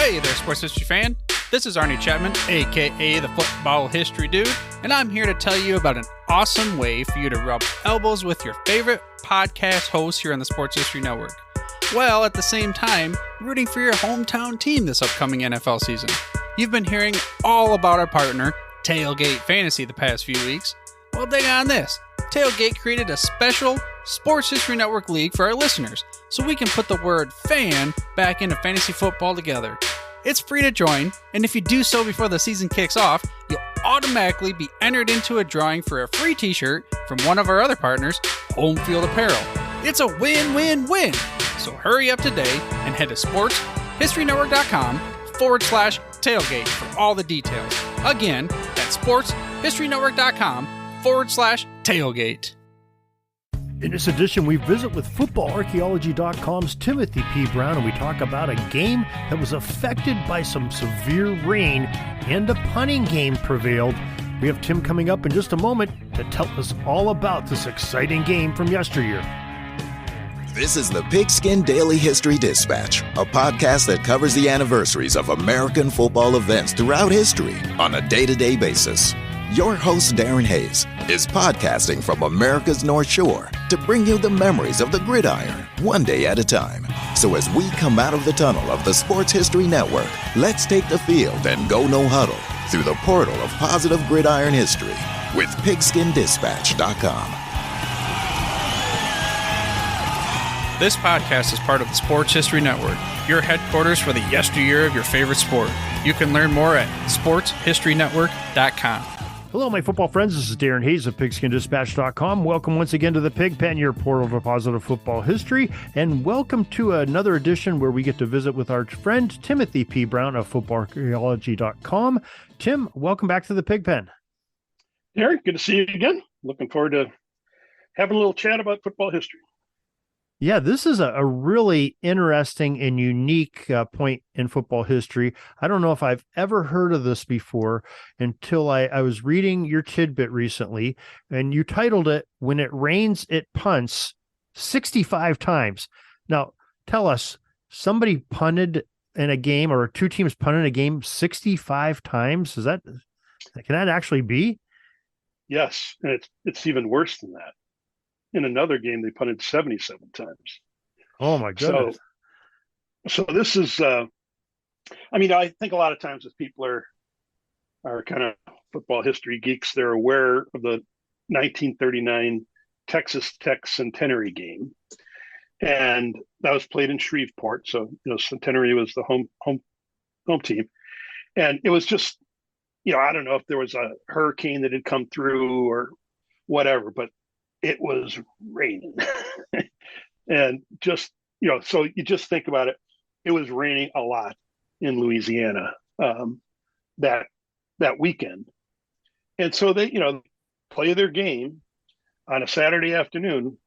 Hey there, sports history fan. This is Arnie Chapman, aka the Football History Dude, and I'm here to tell you about an awesome way for you to rub elbows with your favorite podcast hosts here on the Sports History Network, while at the same time rooting for your hometown team this upcoming NFL season. You've been hearing all about our partner, Tailgate Fantasy, the past few weeks. Well, dig on this. Tailgate created a special Sports History Network league for our listeners, so we can put the word fan back into fantasy football together. It's free to join, and if you do so before the season kicks off, you'll automatically be entered into a drawing for a free t-shirt from one of our other partners, Home Field Apparel. It's a win-win-win! So hurry up today and head to sportshistorynetwork.com/tailgate for all the details. Again, that's sportshistorynetwork.com/tailgate. In this edition, we visit with FootballArchaeology.com's Timothy P. Brown, and we talk about a game that was affected by some severe rain, and a punting game prevailed. We have Tim coming up in just a moment to tell us all about this exciting game from yesteryear. This is the Pigskin Daily History Dispatch, a podcast that covers the anniversaries of American football events throughout history on a day-to-day basis. Your host, Darren Hayes, is podcasting from America's North Shore to bring you the memories of the gridiron, one day at a time. So as we come out of the tunnel of the Sports History Network, let's take the field and go no huddle through the portal of positive gridiron history with PigskinDispatch.com. This podcast is part of the Sports History Network, your headquarters for the yesteryear of your favorite sport. You can learn more at sportshistorynetwork.com. Hello, my football friends. This is Darren Hayes of PigskinDispatch.com. Welcome once again to the Pig Pen, your portal for positive football history, and welcome to another edition where we get to visit with our friend Timothy P. Brown of FootballArchaeology.com. Tim, welcome back to the Pig Pen. Darren, good to see you again. Looking forward to having a little chat about football history. Yeah, this is a really interesting and unique point in football history. I don't know if I've ever heard of this before until I was reading your tidbit recently, and you titled it, "When It Rains, It Punts 65 Times." Now, tell us, somebody punted in a game, or two teams punted in a game 65 times? Can that actually be? Yes, and it's even worse than that. In another game, they punted 77 times. Oh, my goodness. So this is, I think a lot of times if people are kind of football history geeks, they're aware of the 1939 Texas Tech Centenary game. And that was played in Shreveport. So, Centenary was the home team. And it was just, I don't know if there was a hurricane that had come through or whatever, but it was raining. And just, so you just think about it. It was raining a lot in Louisiana that weekend. And so they, play their game on a Saturday afternoon.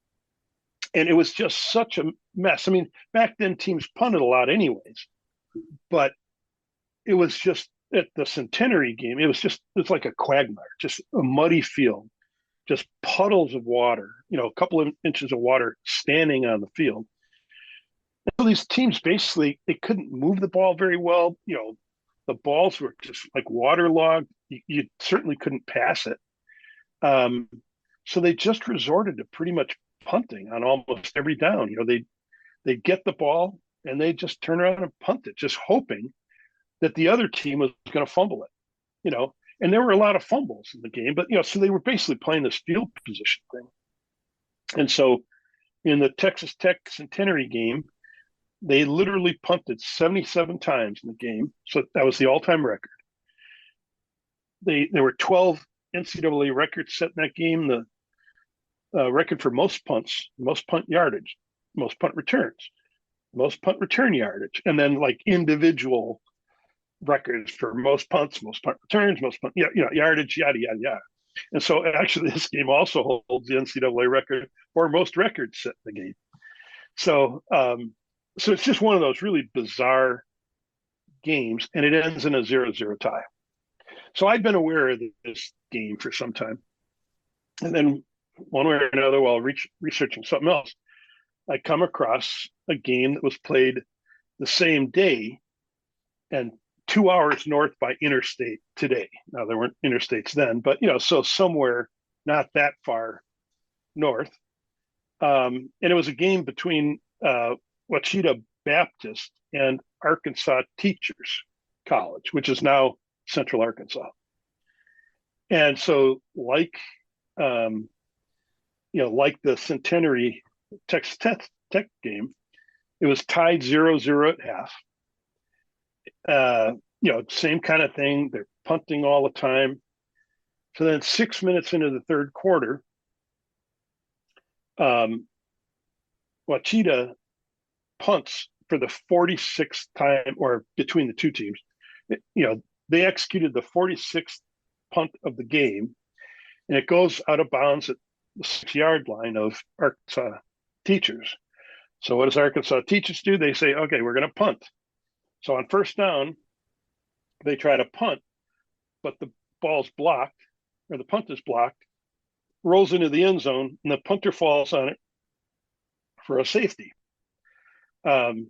And it was just such a mess. I mean, back then teams punted a lot anyways, but it was just at the Centenary game, it's like a quagmire, just a muddy field. Just puddles of water, a couple of inches of water standing on the field. And so these teams basically, they couldn't move the ball very well. The balls were just like waterlogged. You certainly couldn't pass it. So they just resorted to pretty much punting on almost every down. They'd get the ball and they just turn around and punt it, just hoping that the other team was going to fumble it, And there were a lot of fumbles in the game, but, so they were basically playing this field position thing. And so in the Texas Tech Centenary game, they literally punted 77 times in the game. So that was the all-time record. There were 12 NCAA records set in that game. The record for most punts, most punt yardage, most punt returns, most punt return yardage, and then like individual records for most punts, most punt returns, most punt, yardage, yada, yada, yada. And so actually this game also holds the NCAA record for most records set in the game. So, so it's just one of those really bizarre games, and it ends in a 0-0 tie. So I'd been aware of this game for some time. And then one way or another, while researching something else, I come across a game that was played the same day and 2 hours north by interstate today. Now, there weren't interstates then, but, so somewhere not that far north. And it was a game between Wachita Baptist and Arkansas Teachers College, which is now Central Arkansas. And so, like the Centenary Texas Tech game, it was tied 0-0 at half. Same kind of thing. They're punting all the time. So then 6 minutes into the third quarter, Wachita punts for the 46th time, or between the two teams. They executed the 46th punt of the game, and it goes out of bounds at the 6-yard line of Arkansas Teachers. So what does Arkansas Teachers do? They say, okay, we're going to punt. So on first down, they try to punt, but the ball's blocked, or the punt is blocked, rolls into the end zone, and the punter falls on it for a safety. And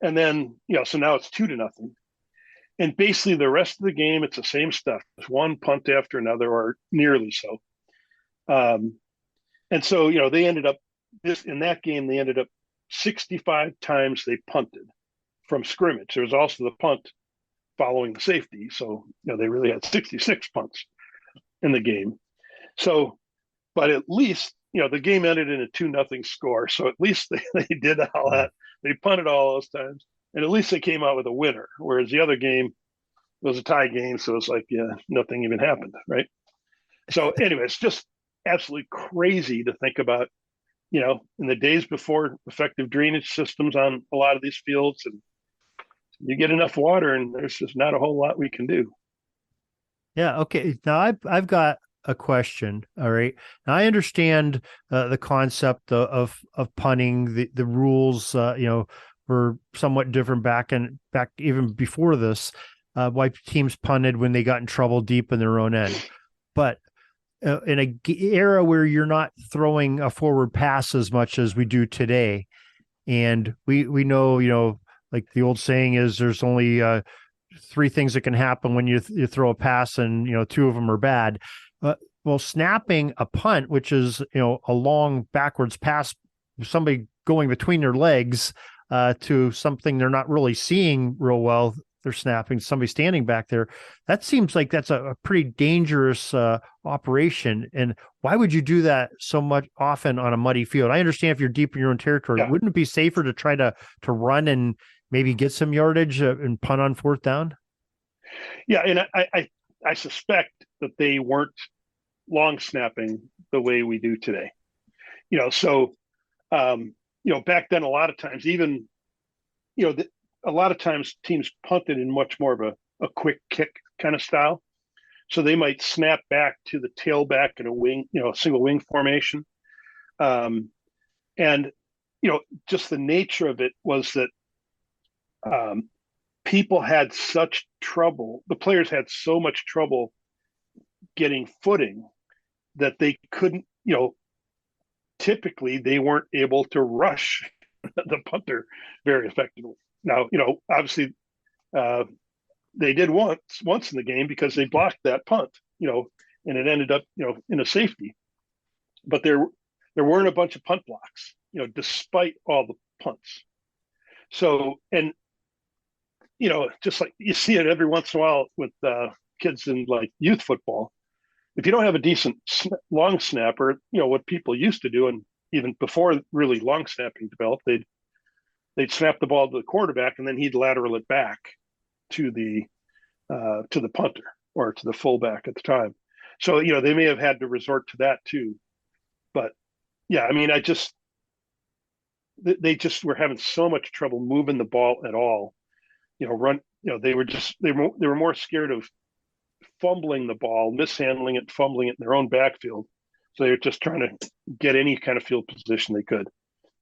then, so now it's 2-0. And basically the rest of the game, it's the same stuff. It's one punt after another, or nearly so. And so, they ended up, in that game, they ended up 65 times they punted from scrimmage. There was also the punt following the safety. So, they really had 66 punts in the game. So, but at least, the game ended in a 2-0 score. So at least they did all that. They punted all those times. And at least they came out with a winner. Whereas the other game was a tie game. So it's like, nothing even happened, right? So anyway, it's just absolutely crazy to think about, in the days before effective drainage systems on a lot of these fields, and you get enough water and there's just not a whole lot we can do. Yeah. Okay. Now I've got a question. All right. Now I understand the concept of punting. The rules, were somewhat different back even before this. Why teams punted when they got in trouble deep in their own end, but in a era where you're not throwing a forward pass as much as we do today, and we know, like the old saying is, there's only three things that can happen when you throw a pass, and two of them are bad. Well, snapping a punt, which is a long backwards pass, somebody going between their legs to something they're not really seeing real well, they're snapping, somebody standing back there. That seems like that's a pretty dangerous operation. And why would you do that so much often on a muddy field? I understand if you're deep in your own territory, Yeah. Wouldn't it be safer to try to run and maybe get some yardage and punt on fourth down? Yeah, and I suspect that they weren't long snapping the way we do today. So back then, a lot of times, even a lot of times teams punted in much more of a quick kick kind of style. So they might snap back to the tailback in a wing, a single wing formation. And just the nature of it was that people had such trouble. The players had so much trouble getting footing that they couldn't, typically they weren't able to rush the punter very effectively. Now, obviously they did once in the game because they blocked that punt, and it ended up, in a safety. But there weren't a bunch of punt blocks, despite all the punts. So, and, just like you see it every once in a while with kids in like youth football, if you don't have a decent long snapper, what people used to do, and even before really long snapping developed, they'd snap the ball to the quarterback and then he'd lateral it back to the punter or to the fullback at the time. So, they may have had to resort to that too. But yeah, I mean, they just were having so much trouble moving the ball at all. They were more scared of fumbling the ball, mishandling it, fumbling it in their own backfield. So they were just trying to get any kind of field position they could,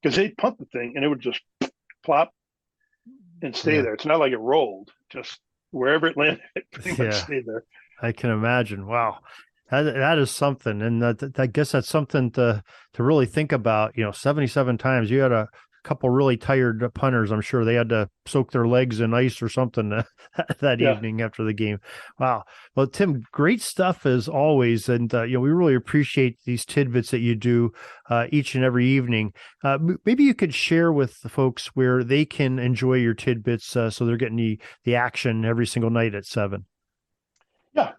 because they'd punt the thing and it would just plop and stay there. It's not like it rolled; just wherever it landed, it pretty much stayed there. I can imagine. Wow, that is something, and I guess that's something to really think about. 77 times you had to couple really tired punters. I'm sure they had to soak their legs in ice or something that evening after the game. Wow. Well, Tim, great stuff as always. And, we really appreciate these tidbits that you do each and every evening. Maybe you could share with the folks where they can enjoy your tidbits so they're getting the action every single night at 7. Yeah.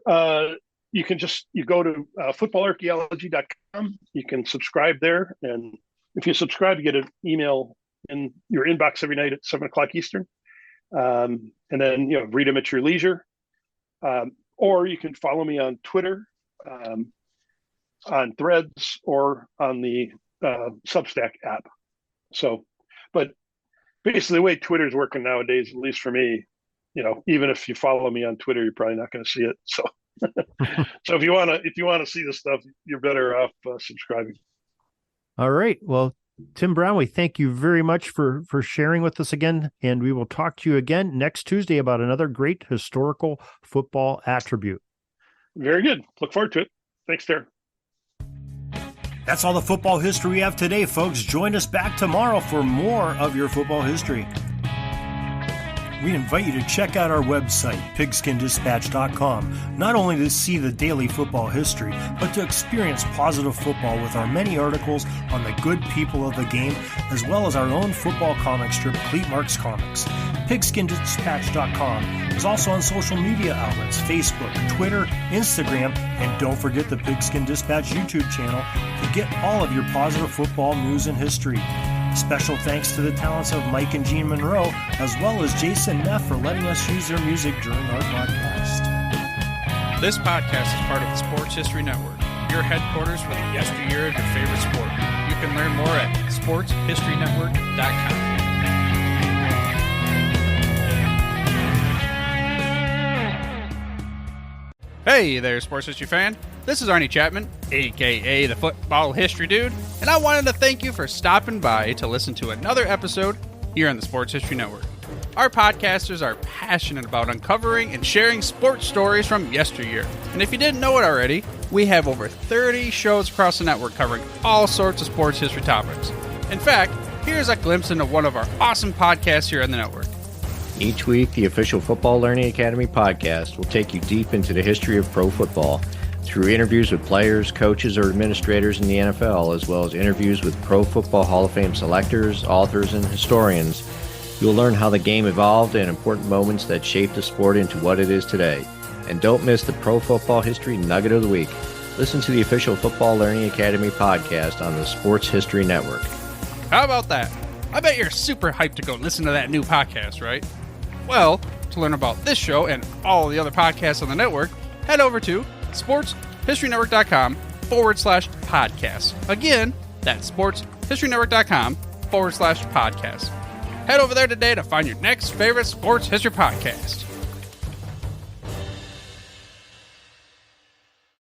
You go to footballarchaeology.com. You can subscribe there. And if you subscribe, you get an email in your inbox every night at 7:00 Eastern. And then, read them at your leisure. Or you can follow me on Twitter, on Threads, or on the Substack app. So, but basically the way Twitter's working nowadays, at least for me, even if you follow me on Twitter, you're probably not going to see it. So, so if you want to see the stuff, you're better off subscribing. All right. Well, Tim Brown, we thank you very much for sharing with us again, and we will talk to you again next Tuesday about another great historical football attribute. Very good. Look forward to it. Thanks, Darren. That's all the football history we have today, folks. Join us back tomorrow for more of your football history. We invite you to check out our website, pigskindispatch.com, not only to see the daily football history, but to experience positive football with our many articles on the good people of the game, as well as our own football comic strip, Cleat Marks Comics. Pigskindispatch.com is also on social media outlets, Facebook, Twitter, Instagram, and don't forget the Pigskin Dispatch YouTube channel to get all of your positive football news and history. Special thanks to the talents of Mike and Gene Monroe, as well as Jason Neff for letting us use their music during our broadcast. This podcast is part of the Sports History Network, your headquarters for the yesteryear of your favorite sport. You can learn more at sportshistorynetwork.com. Hey there, sports history fan. This is Arnie Chapman, a.k.a. the Football History Dude, and I wanted to thank you for stopping by to listen to another episode here on the Sports History Network. Our podcasters are passionate about uncovering and sharing sports stories from yesteryear. And if you didn't know it already, we have over 30 shows across the network covering all sorts of sports history topics. In fact, here's a glimpse into one of our awesome podcasts here on the network. Each week, the official Football Learning Academy podcast will take you deep into the history of pro football through interviews with players, coaches, or administrators in the NFL, as well as interviews with Pro Football Hall of Fame selectors, authors, and historians. You'll learn how the game evolved and important moments that shaped the sport into what it is today. And don't miss the Pro Football History Nugget of the Week. Listen to the official Football Learning Academy podcast on the Sports History Network. How about that? I bet you're super hyped to go listen to that new podcast, right? Well, to learn about this show and all the other podcasts on the network, head over to sportshistorynetwork.com/podcast. Again, that's sportshistorynetwork.com/podcast. Head over there today to find your next favorite sports history podcast.